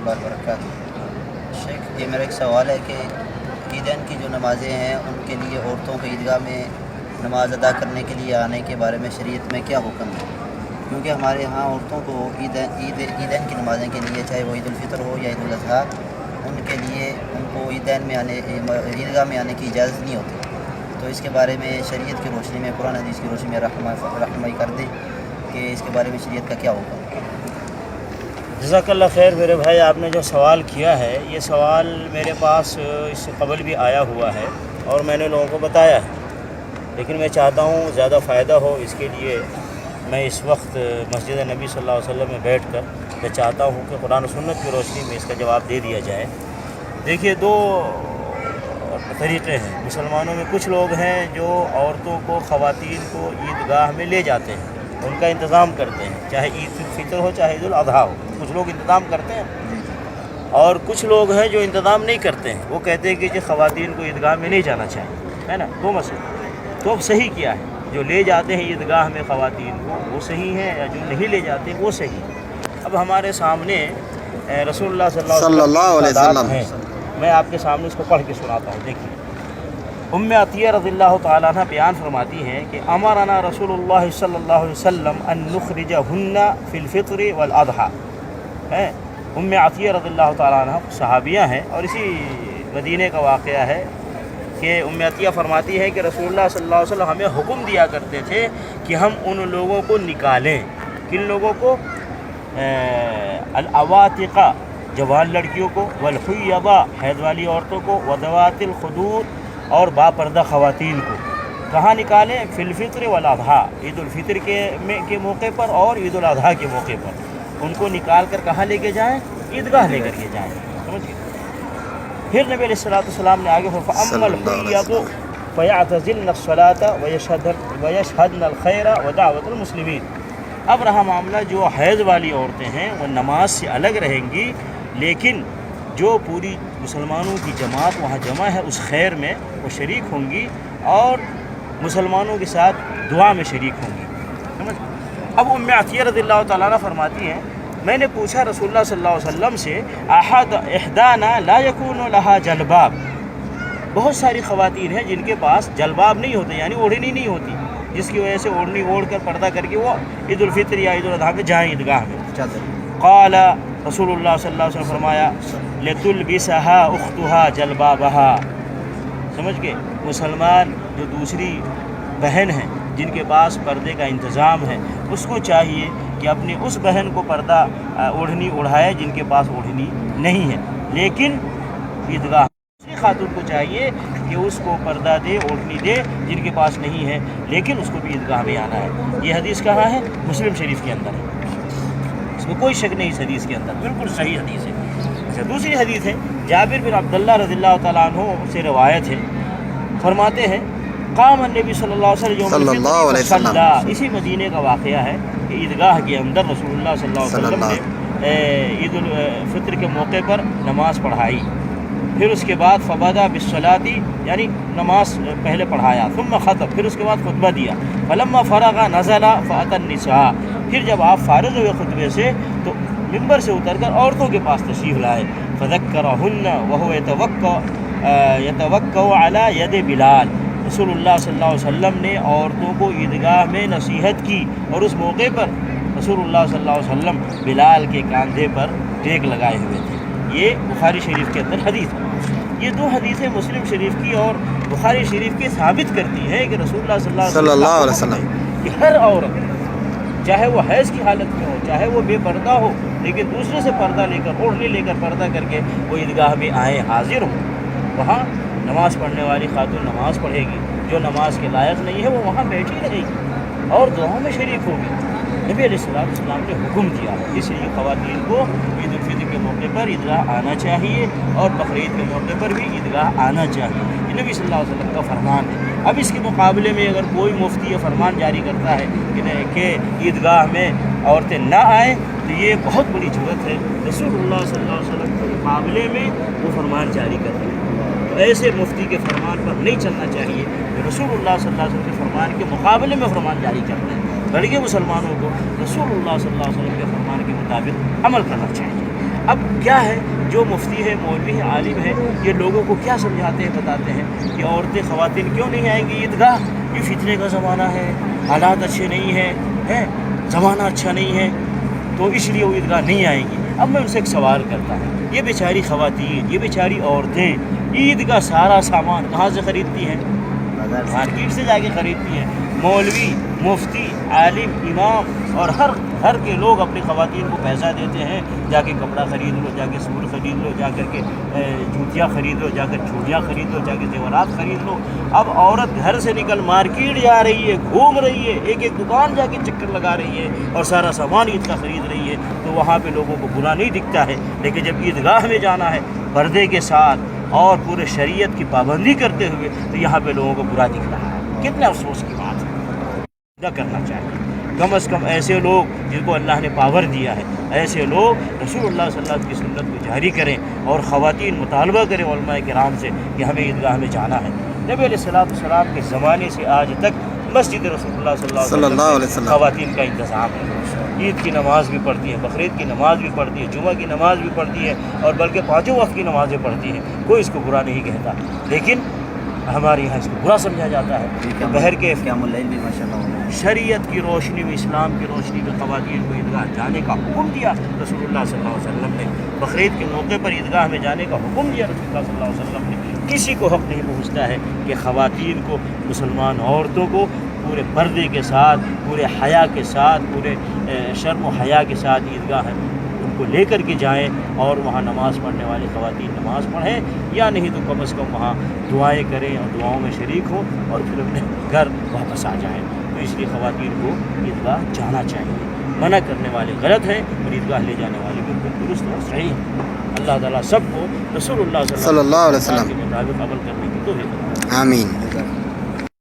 اللہ وبرکاتہ۔ شیخ یہ میرا ایک سوال ہے کہ عیدین کی جو نمازیں ہیں ان کے لیے عورتوں کو عیدگاہ میں نماز ادا کرنے کے لیے آنے کے بارے میں شریعت میں کیا حکم ہے؟ کیونکہ ہمارے ہاں عورتوں کو عیدین کی نمازیں کے لیے، چاہے وہ عید الفطر ہو یا عید الاضحیٰ، ان کے لیے ان کو عیدین میں عیدگاہ میں آنے کی اجازت نہیں ہوتی۔ تو اس کے بارے میں شریعت کی روشنی میں، قرآن حدیث کی روشنی میں رہنمائی کر دیں کہ اس کے بارے میں شریعت کا کیا حکم ہے۔ جزاک اللہ خیر میرے بھائی، آپ نے جو سوال کیا ہے یہ سوال میرے پاس اس سے قبل بھی آیا ہوا ہے اور میں نے لوگوں کو بتایا ہے، لیکن میں چاہتا ہوں زیادہ فائدہ ہو، اس کے لیے میں اس وقت مسجد نبی صلی اللہ علیہ وسلم میں بیٹھ کر میں چاہتا ہوں کہ قرآن و سنت کی روشنی میں اس کا جواب دے دیا جائے۔ دیکھیے، دو طریقے ہیں مسلمانوں میں۔ کچھ لوگ ہیں جو عورتوں کو، خواتین کو عیدگاہ میں لے جاتے ہیں، ان کا انتظام کرتے ہیں، چاہے عید الفطر ہو چاہے عید الاضحیٰ ہو، کچھ لوگ انتظام کرتے ہیں۔ اور کچھ لوگ ہیں جو انتظام نہیں کرتے ہیں، وہ کہتے ہیں کہ جی خواتین کو عیدگاہ میں نہیں جانا چاہیے، ہے نا، دو مسئلے۔ تو اب صحیح کیا ہے؟ جو لے جاتے ہیں عیدگاہ میں خواتین کو وہ صحیح ہے، یا جو نہیں لے جاتے وہ صحیح ہے؟ اب ہمارے سامنے رسول اللہ صلی اللہ علیہ وسلم ہیں، میں آپ کے سامنے اس کو پڑھ کے سناتا ہوں۔ دیکھیے، ام عطیہ رضی اللہ تعالیٰ عنہ بیان فرماتی ہیں کہ امرنا رسول اللہ صلی اللہ علیہ وسلم ان نخرجہن فی الفطر والاضحیٰ۔ ام عطیہ رضی اللہ تعالیٰ عنہ صحابیہ ہیں، اور اسی مدینے کا واقعہ ہے کہ ام عطیہ فرماتی ہے کہ رسول اللہ صلی اللہ علیہ وسلم ہمیں حکم دیا کرتے تھے کہ ہم ان لوگوں کو نکالیں۔ کن لوگوں کو؟ العواتقہ، جوان لڑکیوں کو، والحیضہ، حیض والی عورتوں کو، وذوات الخدور، اور با پردہ خواتین کو۔ کہاں نکالیں؟ فی الفطر والاضحیٰ، عید الفطر کے موقع پر اور عید الاضحیٰ کے موقع پر ان کو نکال کر کہاں لے کے جائیں؟ عیدگاہ لے کر کے جائیں۔ سمجھ گئے؟ پھر نبی علیہ السلام نے آگے فَأَمَّا الْحُيَّضُ فَيَعْتَزِلْنَ الصَّلَاةَ وَيَشْهَدْنَ الْخَيْرَ وَدَعْوَةَ الْمُسْلِمِينَ۔ اب رہا معاملہ جو حیض والی عورتیں ہیں وہ نماز سے الگ رہیں گی، لیکن جو پوری مسلمانوں کی جماعت وہاں جمع ہے اس خیر میں وہ شریک ہوں گی اور مسلمانوں کے ساتھ دعا میں شریک ہوں گی۔ سمجھ؟ اب ام عطیہ رضی اللہ تعالیٰ عنہ فرماتی ہیں، میں نے پوچھا رسول اللہ صلی اللہ علیہ وسلم سے، احدانا لا یکون لہا جلباب، بہت ساری خواتین ہیں جن کے پاس جلباب نہیں ہوتے، یعنی اوڑھنی نہیں ہوتی، جس کی وجہ سے اوڑھنی اوڑھ کر پردہ کر کے وہ عید الفطر یا عید الاضحیٰ پہ جائیں عیدگاہ میں۔ قال رسول اللہ صلی اللہ علیہ وسلم فرمایا لِتُلْبِسَهَا أُخْتُهَا جَلْبَابَهَا۔ سمجھ گئے؟ مسلمان جو دوسری بہن ہیں جن کے پاس پردے کا انتظام ہے، اس کو چاہیے کہ اپنی اس بہن کو پردہ اوڑھنی اڑھائے جن کے پاس اوڑھنی نہیں ہے، لیکن عیدگاہ دوسری خاتون کو چاہیے کہ اس کو پردہ دے، اوڑھنی دے جن کے پاس نہیں ہے، لیکن اس کو بھی عیدگاہ میں آنا ہے۔ یہ حدیث کہاں ہے؟ مسلم شریف کے اندر ہے، اس میں کوئی شک نہیں، اس حدیث کے اندر بالکل صحیح حدیث ہے۔ اچھا، دوسری حدیث ہے جابر بن عبداللہ رضی اللہ تعالیٰ عنہ سے روایت ہے، فرماتے ہیں قام النبی صلی اللہ علیہ وسلم، اسی مدینے کا واقعہ ہے کہ عیدگاہ کے اندر رسول اللہ صلی اللہ علیہ وسلم نے عید الفطر کے موقع پر نماز پڑھائی، پھر اس کے بعد فبدا بالصلاۃ، یعنی نماز پہلے پڑھایا، ثم خطب، پھر اس کے بعد خطبہ دیا، فلما فرغ نزل فأتى النساء، پھر جب آپ فارغ ہوئے خطبے سے تو ممبر سے اتر کر عورتوں کے پاس تشریف لائے، فذکرہن وهو یتوکأ علی ید بلال، رسول اللہ صلی اللہ علیہ وسلم نے عورتوں کو عیدگاہ میں نصیحت کی، اور اس موقع پر رسول اللہ صلی اللہ علیہ وسلم بلال کے کاندھے پر ٹیک لگائے ہوئے تھے۔ یہ بخاری شریف کے اندر حدیث ہے۔ یہ دو حدیثیں مسلم شریف کی اور بخاری شریف کی ثابت کرتی ہے کہ رسول اللہ صلی اللہ علیہ وسلم کہ ہر عورت، چاہے وہ حیض کی حالت میں ہو، چاہے وہ بے پردہ ہو، لیکن دوسرے سے پردہ لے کر، اوڑھنی لے کر پردہ کر کے وہ عیدگاہ میں آئیں، حاضر ہوں۔ وہاں نماز پڑھنے والی خاتون نماز پڑھے گی، جو نماز کے لائق نہیں ہے وہ وہاں بیٹھی رہے گی اور دعاؤں میں شریک ہوگی۔ نبی علیہ السلام نے حکم دیا، اس لیے خواتین کو عید الفطر کے موقع پر عیدگاہ آنا چاہیے اور بقرعید کے موقع پر بھی عیدگاہ آنا چاہیے۔ یہ نبی صلی اللہ علیہ وسلم کا فرمان ہے۔ اب اس کے مقابلے میں اگر کوئی مفتی یہ فرمان جاری کرتا ہے کہ عیدگاہ میں عورتیں نہ آئیں تو یہ بہت بڑی جرأت ہے رسول اللہ صلی اللہ علیہ وسلم کے مقابلے میں وہ فرمان جاری کرتے ہیں۔ تو ایسے مفتی کے فرمان پر نہیں چلنا چاہیے جو رسول اللہ صلی اللہ علیہ وسلم کے فرمان کے مقابلے میں فرمان جاری کرتے ہیں، بلکہ مسلمانوں کو رسول اللہ صلی اللہ علیہ وسلم کے فرمان کے مطابق عمل کرنا چاہیے۔ اب کیا ہے جو مفتی ہے مولوی ہے عالم ہے یہ لوگوں کو کیا سمجھاتے ہیں بتاتے ہیں کہ عورتیں خواتین کیوں نہیں آئیں گی عیدگاہ، یہ فتنے کا زمانہ ہے، حالات اچھے نہیں ہیں، زمانہ اچھا نہیں ہے، تو اس لیے وہ عیدگاہ نہیں آئیں گی۔ اب میں ان سے ایک سوال کرتا ہوں، یہ بیچاری خواتین، یہ بیچاری عورتیں عید کا سارا سامان کہاں سے خریدتی ہیں؟ مارکیٹ سے جا کے خریدتی ہیں۔ مولوی، مفتی، عالم، امام اور ہر کے لوگ اپنی خواتین کو پیسہ دیتے ہیں، جا کے کپڑا خرید لو، جا کے سوٹ خرید لو، جا کر کے جوتیاں خرید لو، جا کر چوڑیاں خرید لو، جا کے زیورات خرید لو۔ اب عورت گھر سے نکل مارکیٹ جا رہی ہے، گھوم رہی ہے، ایک ایک دکان جا کے چکر لگا رہی ہے اور سارا سامان عید کا خرید رہی ہے، تو وہاں پہ لوگوں کو برا نہیں دکھتا ہے۔ لیکن جب عیدگاہ میں جانا ہے پردے کے ساتھ اور پورے شریعت کی پابندی کرتے ہوئے، تو یہاں پہ لوگوں کو برا دکھ رہا ہے۔ کتنے افسوس کی بات ہے۔ نہ کرنا چاہیے، کم از کم ایسے لوگ جن کو اللہ نے پاور دیا ہے، ایسے لوگ رسول اللہ صلی اللہ علیہ وسلم کی سنت کو جاری کریں، اور خواتین مطالبہ کریں علماء کرام سے کہ ہمیں عیدگاہ میں جانا ہے۔ نبی علیہ السلام کے زمانے سے آج تک مسجد رسول اللہ صلی اللہ علیہ وسلم خواتین کا انتظام ہے۔ عید کی نماز بھی پڑھتی ہے، بقرعید کی نماز بھی پڑھتی ہے، جمعہ کی نماز بھی پڑھتی ہے، اور بلکہ پانچوں وقت کی نمازیں پڑھتی ہیں، کوئی اس کو برا نہیں کہتا۔ لیکن ہمارے یہاں اس کو برا سمجھا جاتا ہے۔ بہر کے قیام اللیل بھی ماشاءاللہ شریعت کی روشنی میں، اسلام کی روشنی میں خواتین کو عیدگاہ جانے کا حکم دیا رسول اللہ صلی اللہ علیہ وسلم نے۔ بقرعید کے موقع پر عیدگاہ میں جانے کا حکم دیا رسول اللہ صلی اللہ علیہ وسلم نے۔ کسی کو حق نہیں پہنچتا ہے کہ خواتین کو، مسلمان عورتوں کو پورے پردے کے ساتھ، پورے حیا کے ساتھ، پورے شرم و حیا کے ساتھ عیدگاہ ہے ان کو لے کر کے جائیں، اور وہاں نماز پڑھنے والی خواتین نماز پڑھیں، یا نہیں تو کم از کم وہاں دعائیں کریں اور دعاؤں میں شریک ہوں، اور پھر اپنے گھر واپس آ جائیں۔ تو اس لیے خواتین کو عیدگاہ جانا چاہیے۔ منع کرنے والے غلط ہیں اور عیدگاہ لے جانے والے بالکل درست اور صحیح ہیں۔ اللہ تعالیٰ سب کو رسول اللہ صلی اللہ علیہ وسلم کے مطابق عمل کرنے کی توفیق عطا فرمائے۔ آمین۔